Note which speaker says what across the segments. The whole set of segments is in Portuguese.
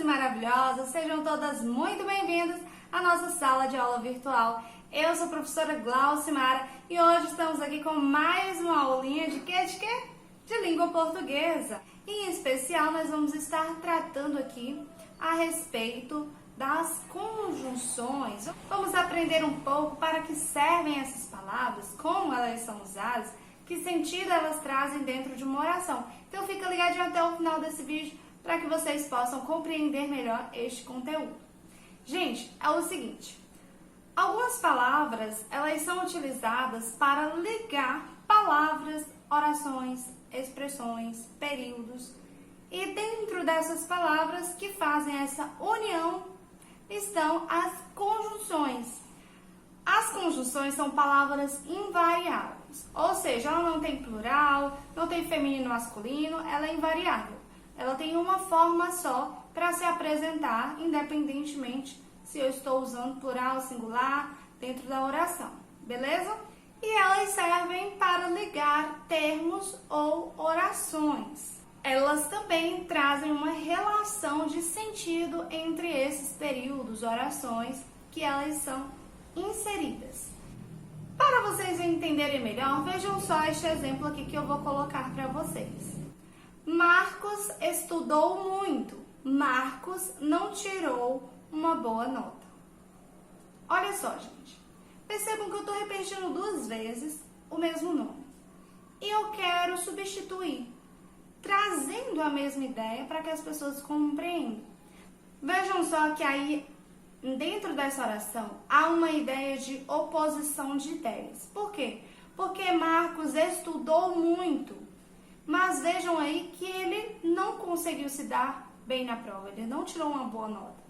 Speaker 1: maravilhosas, sejam todas muito bem-vindas à nossa sala de aula virtual. Eu sou a professora Glaucimara e hoje estamos aqui com mais uma aulinha de quê? De língua portuguesa. E, em especial, nós vamos estar tratando aqui a respeito das conjunções. Vamos aprender um pouco para que servem essas palavras, como elas são usadas, que sentido elas trazem dentro de uma oração. Então fica ligadinho até o final desse vídeo para que vocês possam compreender melhor este conteúdo. Gente, é o seguinte, algumas palavras elas são utilizadas para ligar palavras, orações, expressões, períodos, e dentro dessas palavras que fazem essa união estão as conjunções. As conjunções são palavras invariáveis, ou seja, ela não tem plural, não tem feminino e masculino, ela é invariável. Ela tem uma forma só para se apresentar, independentemente se eu estou usando plural, singular, dentro da oração, beleza? E elas servem para ligar termos ou orações. Elas também trazem uma relação de sentido entre esses períodos, orações, que elas são inseridas. Para vocês entenderem melhor, vejam só este exemplo aqui que eu vou colocar para vocês. Marcos estudou muito. Marcos não tirou uma boa nota. Olha só, gente. Percebam que eu estou repetindo duas vezes o mesmo nome. E eu quero substituir, trazendo a mesma ideia para que as pessoas compreendam. Vejam só que aí, dentro dessa oração, há uma ideia de oposição de ideias. Por quê? Porque Marcos estudou muito, mas vejam aí que ele não conseguiu se dar bem na prova, ele não tirou uma boa nota.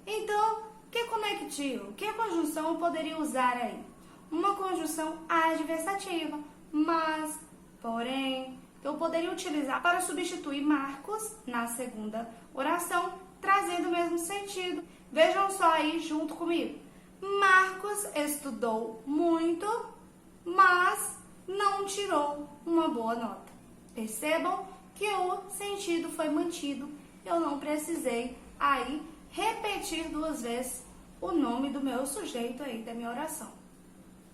Speaker 1: Então, que conectivo, que conjunção eu poderia usar aí? Uma conjunção adversativa, mas, porém, eu poderia utilizar para substituir Marcos na segunda oração, trazendo o mesmo sentido. Vejam só aí junto comigo. Marcos estudou muito, mas não tirou uma boa nota. Percebam que o sentido foi mantido. Eu não precisei aí repetir duas vezes o nome do meu sujeito aí da minha oração.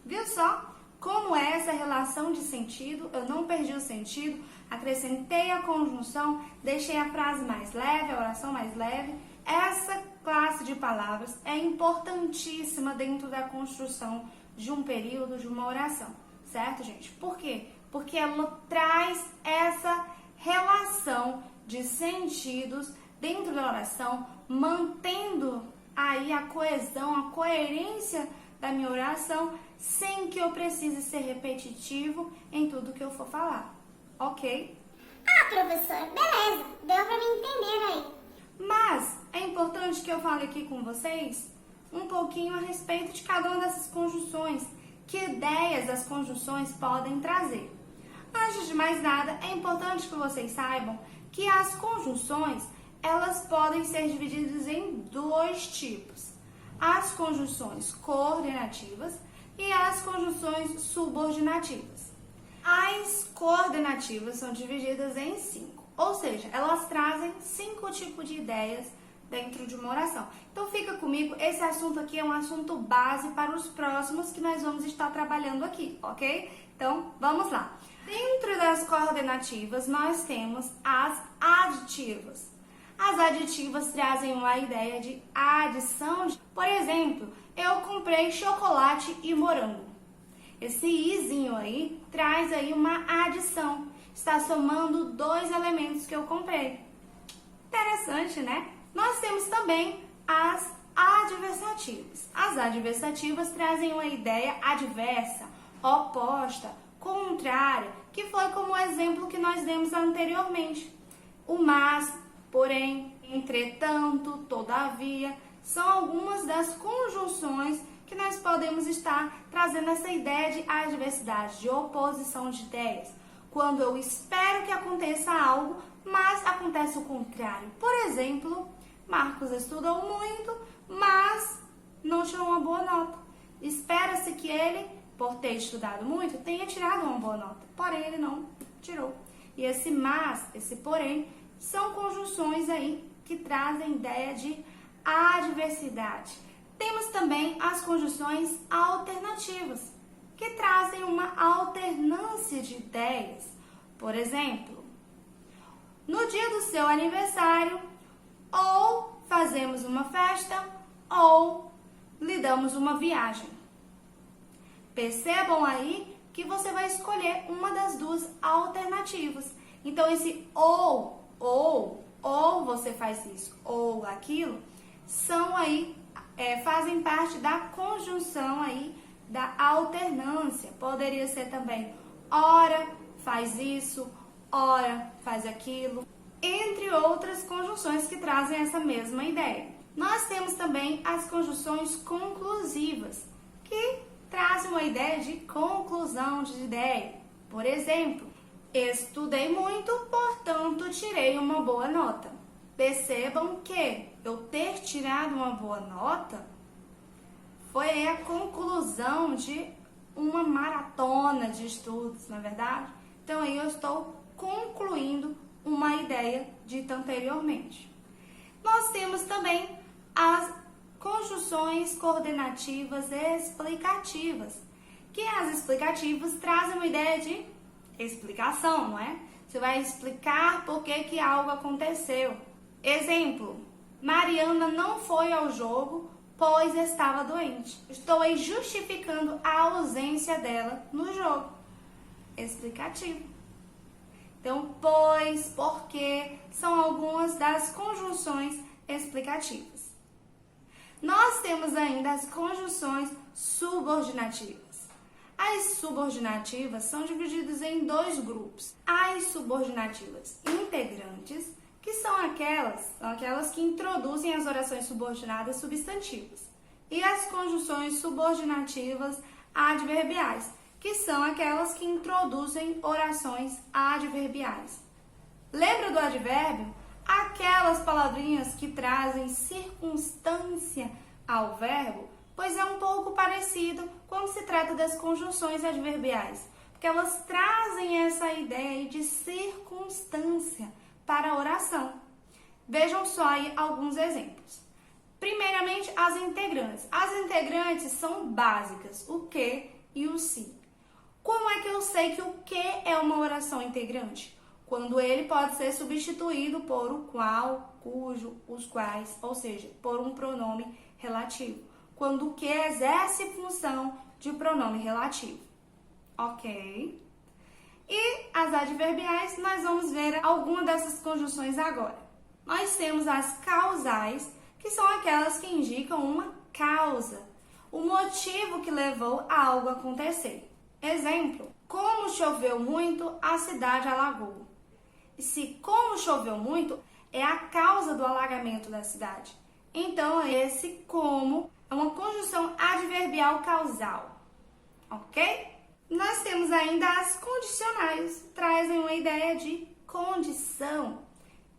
Speaker 1: Viu só como é essa relação de sentido? Eu não perdi o sentido, acrescentei a conjunção, deixei a frase mais leve, a oração mais leve. Essa classe de palavras é importantíssima dentro da construção de um período, de uma oração, certo, gente? Por quê? Porque ela traz essa relação de sentidos dentro da oração, mantendo aí a coesão, a coerência da minha oração, sem que eu precise ser repetitivo em tudo que eu for falar, ok?
Speaker 2: Ah, professora, beleza, deu pra me entender aí.
Speaker 1: Mas é importante que eu fale aqui com vocês um pouquinho a respeito de cada uma dessas conjunções, que ideias as conjunções podem trazer. Antes de mais nada, é importante que vocês saibam que as conjunções, elas podem ser divididas em dois tipos. As conjunções coordenativas e as conjunções subordinativas. As coordenativas são divididas em 5, ou seja, elas trazem 5 tipos de ideias dentro de uma oração. Então fica comigo, esse assunto aqui é um assunto base para os próximos que nós vamos estar trabalhando aqui, ok? Então vamos lá. Dentro das coordenativas nós temos as aditivas. As aditivas trazem uma ideia de adição. Por exemplo, eu comprei chocolate e morango. Esse izinho aí traz aí uma adição. Está somando dois elementos que eu comprei. Interessante, né? Nós temos também as adversativas. As adversativas trazem uma ideia adversa, oposta, contrária, que foi como o exemplo que nós demos anteriormente. O mas, porém, entretanto, todavia, são algumas das conjunções que nós podemos estar trazendo essa ideia de adversidade, de oposição de ideias. Quando eu espero que aconteça algo, mas acontece o contrário. Por exemplo, Marcos estudou muito, mas não tirou uma boa nota. Espera-se que ele, por ter estudado muito, tenha tirado uma boa nota, porém ele não tirou. E esse mas, esse porém, são conjunções aí que trazem a ideia de adversidade. Temos também as conjunções alternativas, que trazem uma alternância de ideias. Por exemplo, no dia do seu aniversário, ou fazemos uma festa, ou lhe damos uma viagem. Percebam aí que você vai escolher uma das duas alternativas. Então, esse ou você faz isso, ou aquilo, são aí, fazem parte da conjunção aí da alternância. Poderia ser também ora faz isso, ora faz aquilo, entre outras conjunções que trazem essa mesma ideia. Nós temos também as conjunções conclusivas, que trazem uma ideia de conclusão de ideia. Por exemplo, estudei muito, portanto tirei uma boa nota. Percebam que eu ter tirado uma boa nota foi a conclusão de uma maratona de estudos, não é verdade? Então aí eu estou concluindo uma ideia dita anteriormente. Nós temos também as conjunções coordenativas explicativas, que as explicativas trazem uma ideia de explicação, não é? Você vai explicar por que algo aconteceu. Exemplo, Mariana não foi ao jogo, pois estava doente. Estou aí justificando a ausência dela no jogo. Explicativo. Então, pois, porque, são algumas das conjunções explicativas. Nós temos ainda as conjunções subordinativas. As subordinativas são divididas em dois grupos. As subordinativas integrantes, que são aquelas que introduzem as orações subordinadas substantivas. E as conjunções subordinativas adverbiais, que são aquelas que introduzem orações adverbiais. Lembra do advérbio? Aquelas palavrinhas que trazem circunstância ao verbo, pois é um pouco parecido quando se trata das conjunções adverbiais, porque elas trazem essa ideia de circunstância para a oração. Vejam só aí alguns exemplos. Primeiramente, as integrantes. As integrantes são básicas, o que e o se. Como é que eu sei que o que é uma oração integrante? Quando ele pode ser substituído por o qual, cujo, os quais, ou seja, por um pronome relativo. Quando o que exerce função de pronome relativo. Ok? E as adverbiais, nós vamos ver alguma dessas conjunções agora. Nós temos as causais, que são aquelas que indicam uma causa, o motivo que levou a algo a acontecer. Exemplo, como choveu muito, a cidade alagou. E se como choveu muito, é a causa do alagamento da cidade. Então, esse como é uma conjunção adverbial causal. Ok? Nós temos ainda as condicionais, trazem uma ideia de condição.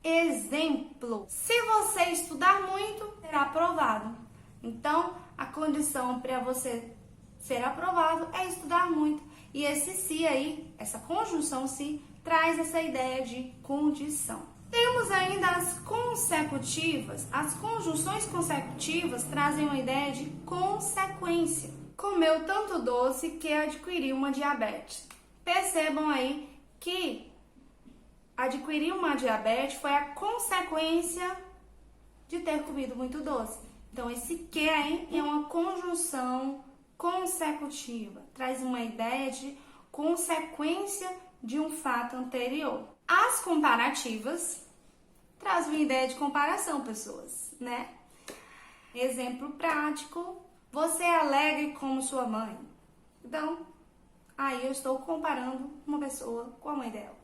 Speaker 1: Exemplo, se você estudar muito, será aprovado. Então, a condição para você ser aprovado é estudar muito. E esse se aí, essa conjunção se, traz essa ideia de condição. Temos ainda as consecutivas. As conjunções consecutivas trazem uma ideia de consequência. Comeu tanto doce que adquiriu uma diabetes. Percebam aí que adquirir uma diabetes foi a consequência de ter comido muito doce. Então, esse que aí é uma conjunção consecutiva. Traz uma ideia de consequência de um fato anterior. As comparativas trazem uma ideia de comparação, pessoas, né? Exemplo prático. Você é alegre como sua mãe. Então, aí eu estou comparando uma pessoa com a mãe dela.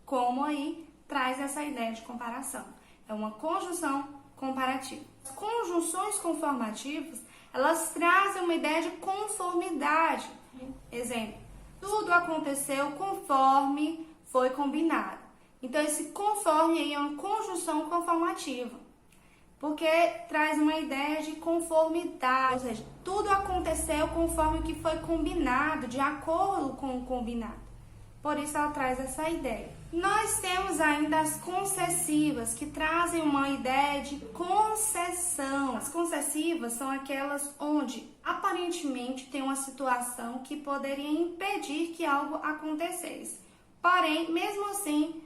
Speaker 1: Como aí traz essa ideia de comparação. É uma conjunção comparativa. As conjunções conformativas, elas trazem uma ideia de conformidade. Exemplo, tudo aconteceu conforme foi combinado. Então, esse conforme aí é uma conjunção conformativa. Porque traz uma ideia de conformidade, ou seja, tudo aconteceu conforme o que foi combinado, de acordo com o combinado. Por isso ela traz essa ideia. Nós temos ainda as concessivas, que trazem uma ideia de concessão. As concessivas são aquelas onde aparentemente tem uma situação que poderia impedir que algo acontecesse. Porém, mesmo assim,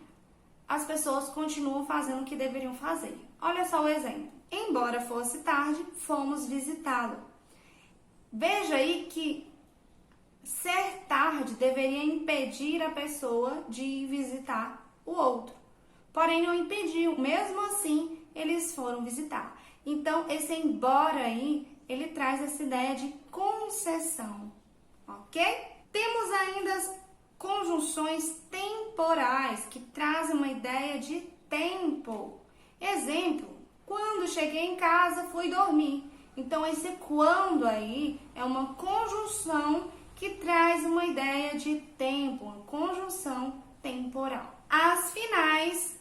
Speaker 1: as pessoas continuam fazendo o que deveriam fazer. Olha só o exemplo. Embora fosse tarde, fomos visitá-lo. Veja aí que ser tarde deveria impedir a pessoa de ir visitar o outro. Porém, não impediu. Mesmo assim, eles foram visitar. Então, esse embora aí, ele traz essa ideia de concessão. Ok? Temos ainda as conjunções temporais, que trazem uma ideia de tempo. Exemplo, quando cheguei em casa, fui dormir. Então, esse quando aí é uma conjunção que traz uma ideia de tempo, uma conjunção temporal. As finais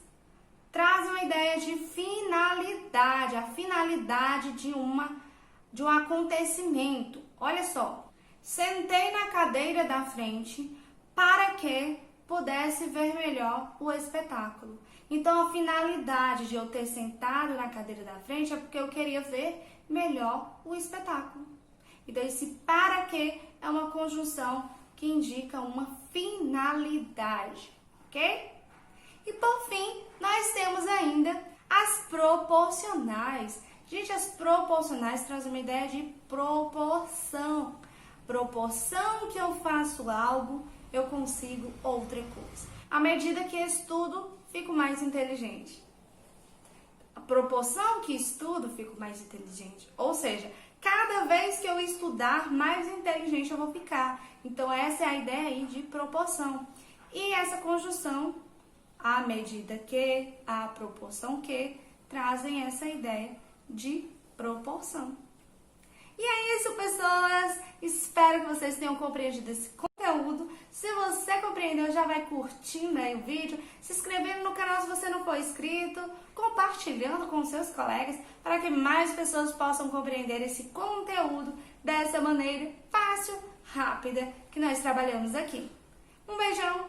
Speaker 1: trazem uma ideia de finalidade, a finalidade de um acontecimento. Olha só, sentei na cadeira da frente para que pudesse ver melhor o espetáculo. Então, a finalidade de eu ter sentado na cadeira da frente é porque eu queria ver melhor o espetáculo. Então, esse para que é uma conjunção que indica uma finalidade, ok? E por fim, nós temos ainda as proporcionais. Gente, as proporcionais trazem uma ideia de proporção. Proporção que eu faço algo, eu consigo outra coisa. À medida que estudo, fico mais inteligente. A proporção que estudo, fico mais inteligente. Ou seja, cada vez que eu estudar, mais inteligente eu vou ficar. Então, essa é a ideia aí de proporção. E essa conjunção, à medida que, a proporção que, trazem essa ideia de proporção. E é isso, pessoas. Espero que vocês tenham compreendido esse conteúdo. Se você compreendeu, já vai curtindo aí o vídeo, se inscrevendo no canal se você não for inscrito, compartilhando com seus colegas para que mais pessoas possam compreender esse conteúdo dessa maneira fácil, rápida que nós trabalhamos aqui. Um beijão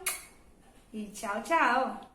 Speaker 1: e tchau, tchau!